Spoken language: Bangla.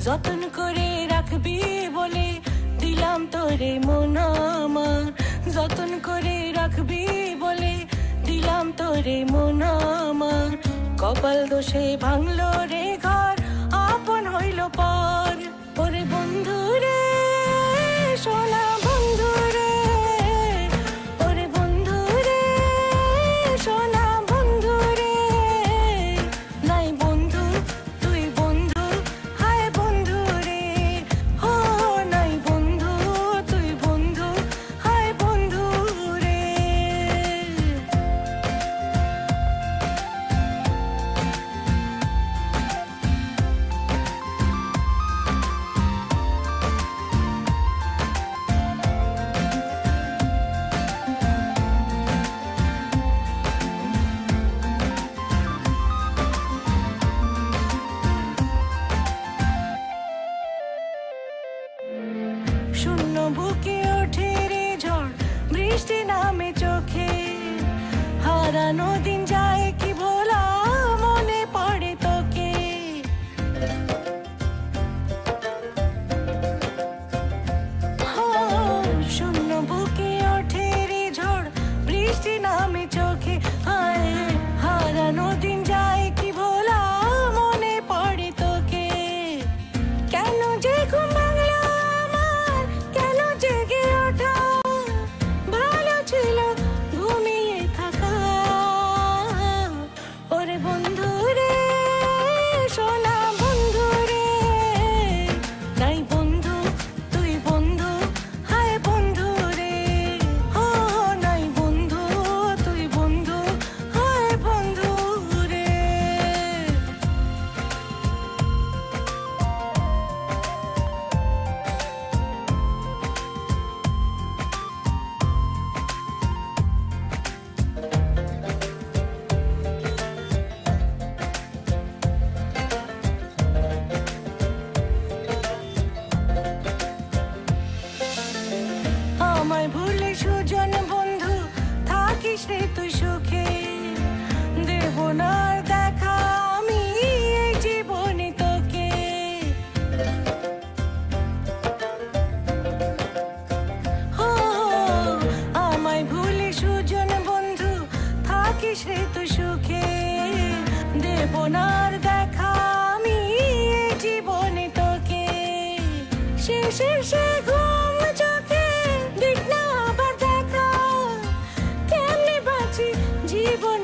যতন করে রাখবি বলে দিলাম তোরে মন আমার, যতন করে রাখবি বলে দিলাম তোরে মন আমার। কপাল দোষে ভাঙলো রে ঘর, আপন হইল পর। ওরে বন্ধু রে সোনা বন্ধু রে, ওরে বন্ধু রে সোনা বন্ধু রে। নাই বন্ধু তুই বন্ধু, হায় বন্ধু রে। ও নাই বন্ধু তুই বন্ধু, হায় বন্ধু রে। শূন্য বুকে ওঠে রে ঝড়, বৃষ্টি নামে চোখে। হারানো দিন যায় কি ভোলা, মনে পড়ে তোকে। শূন্য বুকে ওঠে রে ঝড়, বৃষ্টি নামে চোখে। হায় হারানো দিন যায় কি ভোলা, মনে পড়ে তোকে। কেন যে ঘুম ভাঙলো আমার, কেন জেগে ওঠা, ভালো ছিল ঘুমিয়ে থাকা। ওরে বন্ধু রে সোনা বন্ধু রে, নাই বন্ধু তুই বন্ধু, হায় বন্ধু রে। ও নাই বন্ধু তুই বন্ধু, হায় বন্ধু রে। আমায় ভুলে সুজন বন্ধু থাকিস রে তুই সুখে। দেব না আর দেখা আমি এই জীবনে তোকে। ও আমায় ভুলে সুজন বন্ধু থাকিস রে তুই সুখে। দেব না আর দেখা আমি এই জীবনে তোকে। শেষের সে ঘুম চোখে দিক না আবার দেখা, কেমনে বাঁচি জীবন